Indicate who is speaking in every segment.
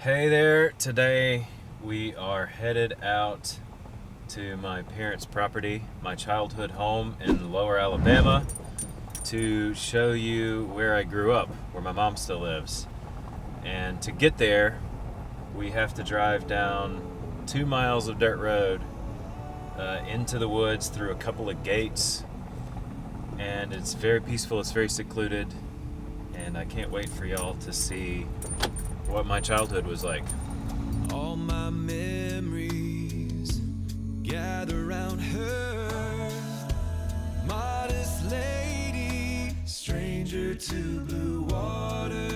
Speaker 1: Hey there, today we are headed out to my parents' property, my childhood home in Lower Alabama, to show you where I grew up, where my mom still lives. And to get there, we have to drive down 2 miles of dirt road into the woods through a couple of gates. And it's very peaceful, it's very secluded, and I can't wait for y'all to see what my childhood was like.
Speaker 2: All my memories gather around her, modest lady, stranger to blue water,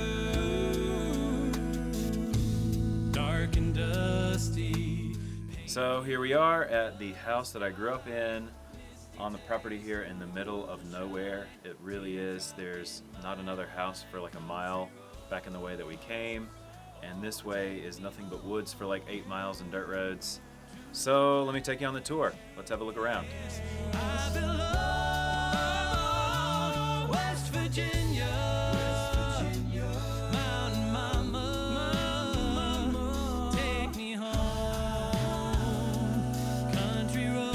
Speaker 2: dark and dusty.
Speaker 1: So here we are at the house that I grew up in, on the property here in the middle of nowhere. It really is. There's not another house for like a mile back in the way that we came, and this way is nothing but woods for like 8 miles and dirt roads. So let me take you on the tour. Let's have a look around.
Speaker 2: I belong West Virginia, Mountain Mama, take me home, country road.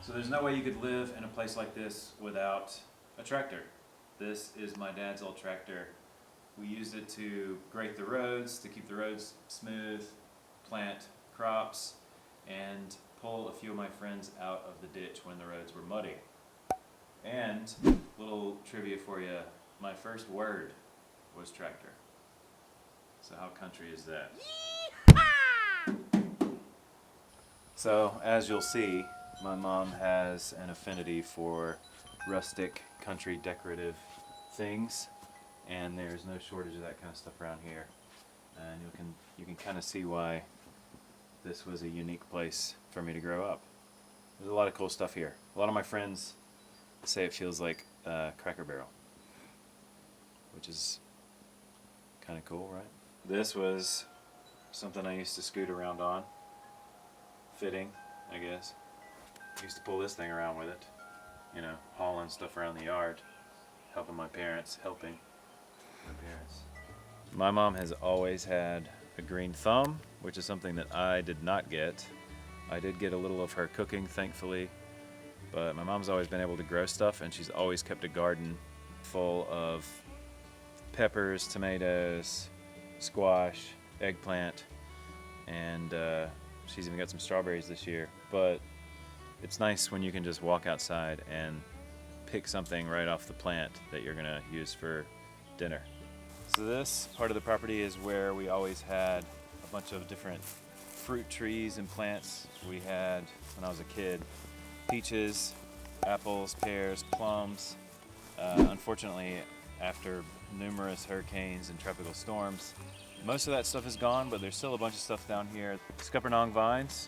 Speaker 1: So there's no way you could live in a place like this without a tractor. This is my dad's old tractor. We used it to grate the roads, to keep the roads smooth, plant crops, and pull a few of my friends out of the ditch when the roads were muddy. And, little trivia for you, my first word was tractor. So how country is that? So, as you'll see, my mom has an affinity for rustic, country, decorative things, and there's no shortage of that kind of stuff around here. And you can kind of see why this was a unique place for me to grow up. There's a lot of cool stuff here. A lot of my friends say it feels like Cracker Barrel, which is kind of cool, right? This was something I used to scoot around on. Fitting, I guess. I used to pull this thing around with it. You know, hauling stuff around the yard, helping my parents. My mom has always had a green thumb, which is something that I did not get. I did get a little of her cooking, thankfully, but my mom's always been able to grow stuff, and she's always kept a garden full of peppers, tomatoes, squash, eggplant, and she's even got some strawberries this year. But it's nice when you can just walk outside and pick something right off the plant that you're gonna use for dinner. So this part of the property is where we always had a bunch of different fruit trees and plants. We had, when I was a kid, peaches, apples, pears, plums. Unfortunately, after numerous hurricanes and tropical storms, most of that stuff is gone, but there's still a bunch of stuff down here. Scuppernong vines,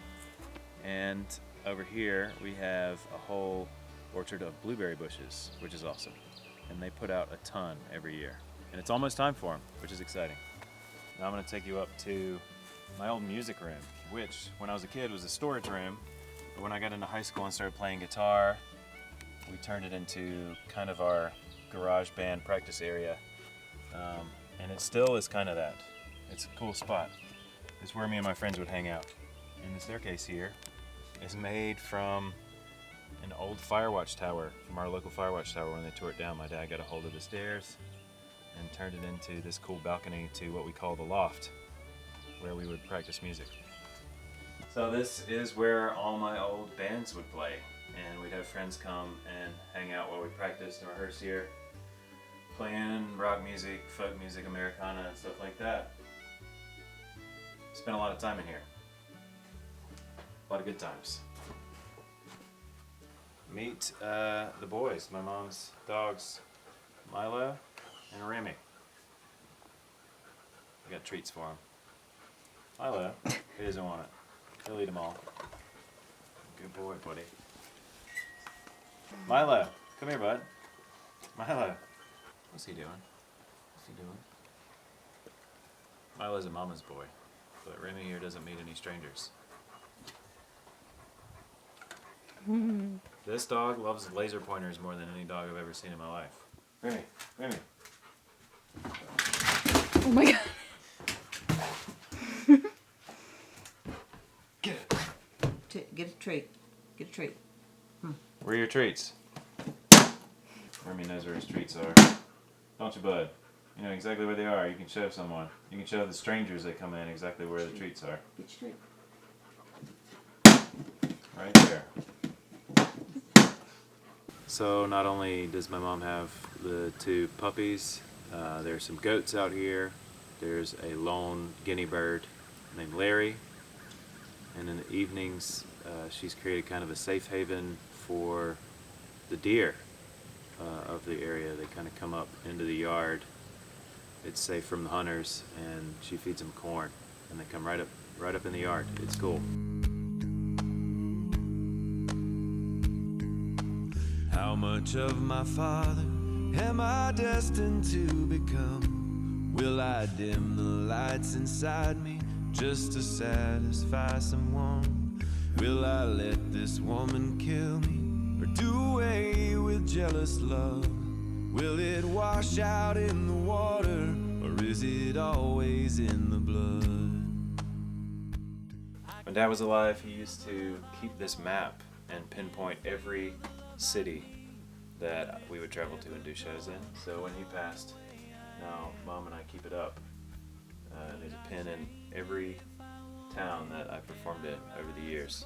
Speaker 1: and over here we have a whole orchard of blueberry bushes, which is awesome. And they put out a ton every year. And it's almost time for them, which is exciting. Now I'm going to take you up to my old music room, which when I was a kid was a storage room. But when I got into high school and started playing guitar, we turned it into kind of our garage band practice area. And it still is kind of that. It's a cool spot. It's where me and my friends would hang out. And the staircase here is made from an old firewatch tower from our local firewatch tower. When they tore it down, my dad got a hold of the stairs and turned it into this cool balcony to what we call the loft, where we would practice music. So this is where all my old bands would play, and we'd have friends come and hang out while we practiced and rehearse here, playing rock music, folk music, Americana, and stuff like that. Spent a lot of time in here. A lot of good times. Meet the boys, my mom's dogs, Milo and Remy. I got treats for him. Milo, he doesn't want it. He'll eat them all. Good boy, buddy. Milo, come here, bud. Milo. What's he doing? What's he doing? Milo's a mama's boy, but Remy here doesn't meet any strangers. This dog loves laser pointers more than any dog I've ever seen in my life. Remy, Remy.
Speaker 3: my god.
Speaker 1: Get it.
Speaker 4: Get a treat. Get a treat.
Speaker 1: Where are your treats? Remy knows where his treats are. Don't you, bud? You know exactly where they are. You can show someone. You can show the strangers that come in exactly where the treats are.
Speaker 4: Get your treat.
Speaker 1: Right there. So not only does my mom have the 2 puppies, there's some goats out here. There's a lone guinea bird named Larry. And in the evenings, she's created kind of a safe haven for the deer of the area. They kind of come up into the yard. It's safe from the hunters, and she feeds them corn, and they come right up in the yard. It's cool.
Speaker 2: How much of my father am I destined to become? Will I dim the lights inside me just to satisfy someone? Will I let this woman kill me or do away with jealous love? Will it wash out in the water or is it always in the blood?
Speaker 1: When Dad was alive, he used to keep this map and pinpoint every city that we would travel to and do shows in. So when he passed, now Mom and I keep it up. There's a pin in every town that I performed in over the years.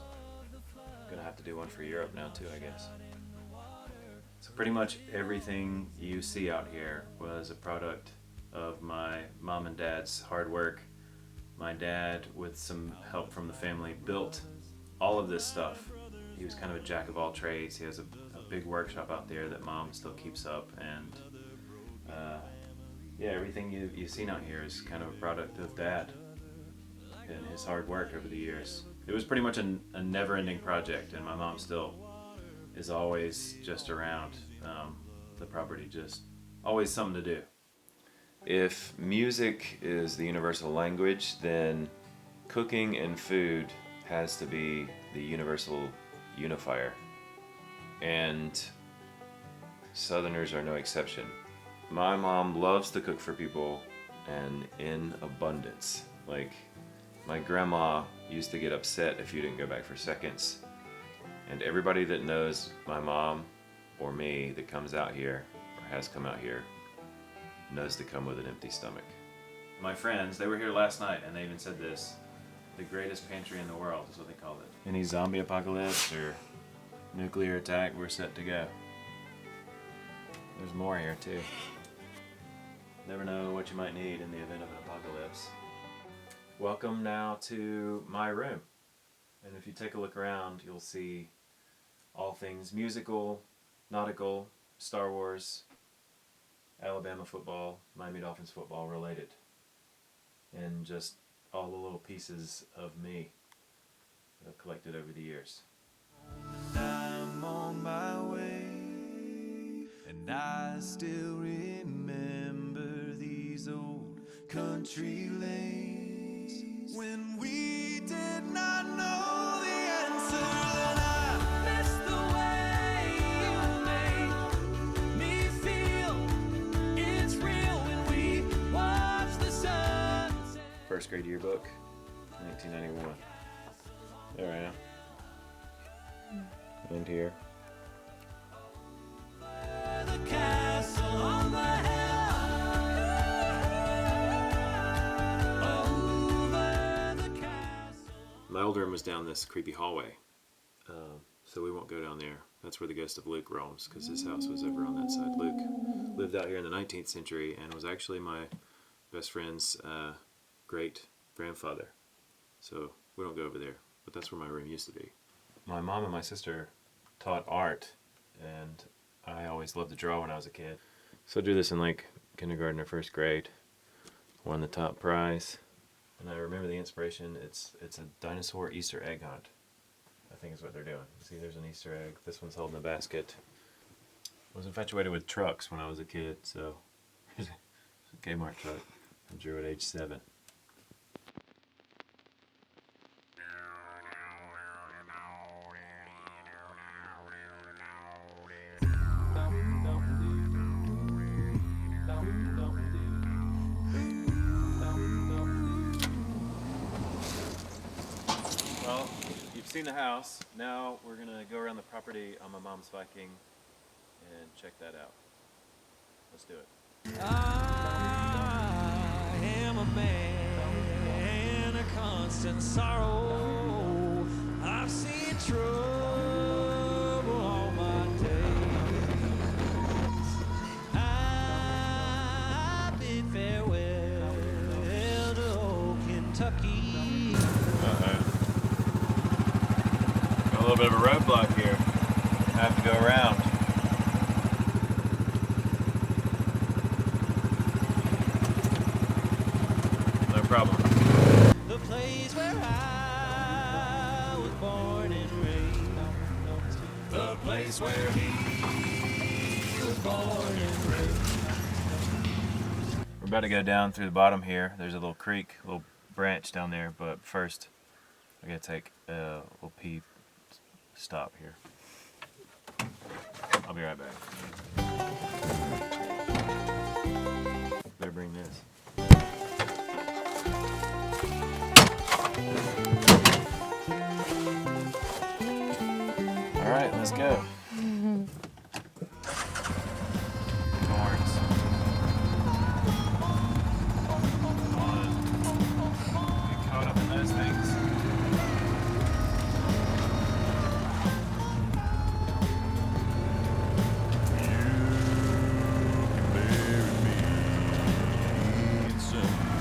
Speaker 1: Gonna have to do one for Europe now too, I guess. So pretty much everything you see out here was a product of my mom and dad's hard work. My dad, with some help from the family, built all of this stuff. He was kind of a jack of all trades. He has a big workshop out there that Mom still keeps up, and yeah, everything you've seen out here is kind of a product of Dad and his hard work over the years. It was pretty much a never-ending project, and my mom still is always just around the property, just always something to do. If music is the universal language, then cooking and food has to be the universal unifier. And Southerners are no exception. My mom loves to cook for people, and in abundance. Like, my grandma used to get upset if you didn't go back for seconds. And everybody that knows my mom or me that comes out here, or has come out here, knows to come with an empty stomach. My friends, they were here last night, and they even said this: the greatest pantry in the world is what they called it. Any zombie apocalypse or nuclear attack, we're set to go. There's more here too. Never know what you might need in the event of an apocalypse. Welcome now to my room. And if you take a look around, you'll see all things musical, nautical, Star Wars, Alabama football, Miami Dolphins football related. And just all the little pieces of me that I've collected over the years.
Speaker 2: I'm on my way, and I still remember these old country lanes when we did not know the answer. And I miss the way you made me feel it's real when we watch the sunset.
Speaker 1: First grade yearbook, 1991. There I am. And here.
Speaker 2: The castle on the hill, over the castle.
Speaker 1: My old room was down this creepy hallway, so we won't go down there. That's where the ghost of Luke roams, because his house was over on that side. Luke lived out here in the 19th century and was actually my best friend's great-grandfather. So we don't go over there, but that's where my room used to be. My mom and my sister taught art, and I always loved to draw when I was a kid. So I drew this in like kindergarten or first grade. Won the top prize. And I remember the inspiration. It's a dinosaur Easter egg hunt, I think is what they're doing. See, there's an Easter egg. This one's holding a basket. I was infatuated with trucks when I was a kid, so here's a Kmart truck. I drew at age 7. seen the house. Now we're gonna go around the property on my mom's Viking and check that out. Let's do it.
Speaker 2: I am a man of constant sorrow. I've seen trouble all my days. I bid farewell to old Kentucky.
Speaker 1: Uh-oh. Got a little bit of a roadblock here. I have to go around. No problem.
Speaker 2: The place where I was born and raised. The place where he was born and raised.
Speaker 1: We're about to go down through the bottom here. There's a little creek, a little branch down there, but first I gotta take a little pee stop here. I'll be right back. Better bring this. All right, let's go. Horns. Come on. Get caught up in those things.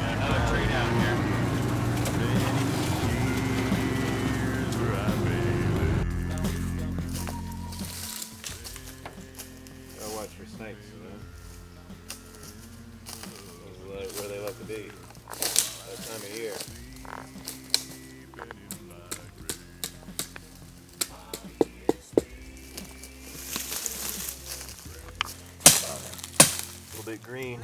Speaker 1: Got another tree down here. Gotta watch for snakes, you know. This is where they love to be. That time of year. A little bit green.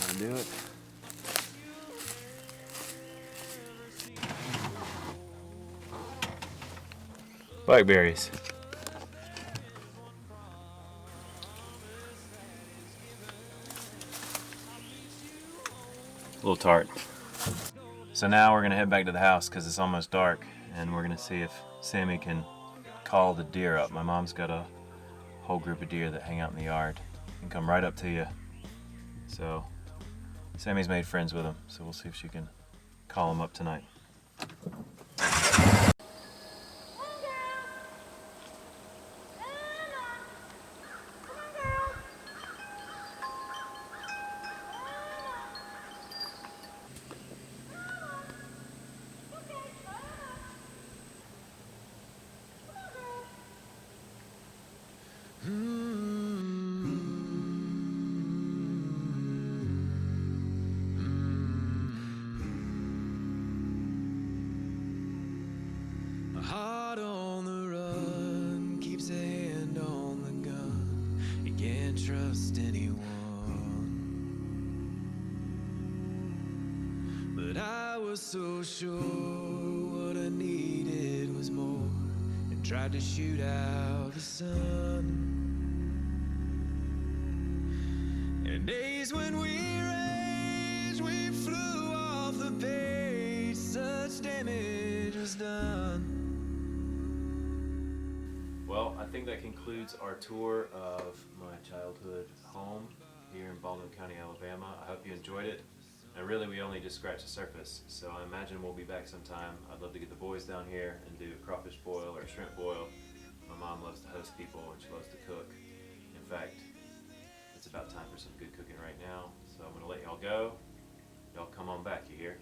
Speaker 1: I'll do it. Blackberries. A little tart. So now we're gonna head back to the house because it's almost dark, and we're gonna see if Sammy can call the deer up. My mom's got a whole group of deer that hang out in the yard and come right up to you. So Sammy's made friends with them, so we'll see if she can call them up tonight.
Speaker 2: Heart on the run, keeps a hand on the gun. You can't trust anyone. But I was so sure what I needed was more, and tried to shoot out the sun. And days when we raged, we flew off the page, such damage was done.
Speaker 1: Well, I think that concludes our tour of my childhood home here in Baldwin County, Alabama. I hope you enjoyed it. And really, we only just scratched the surface, so I imagine we'll be back sometime. I'd love to get the boys down here and do a crawfish boil or a shrimp boil. My mom loves to host people and she loves to cook. In fact, it's about time for some good cooking right now, so I'm going to let y'all go. Y'all come on back, you hear?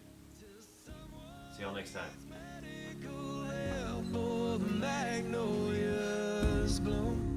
Speaker 1: See y'all next time.
Speaker 2: Magnolias bloom.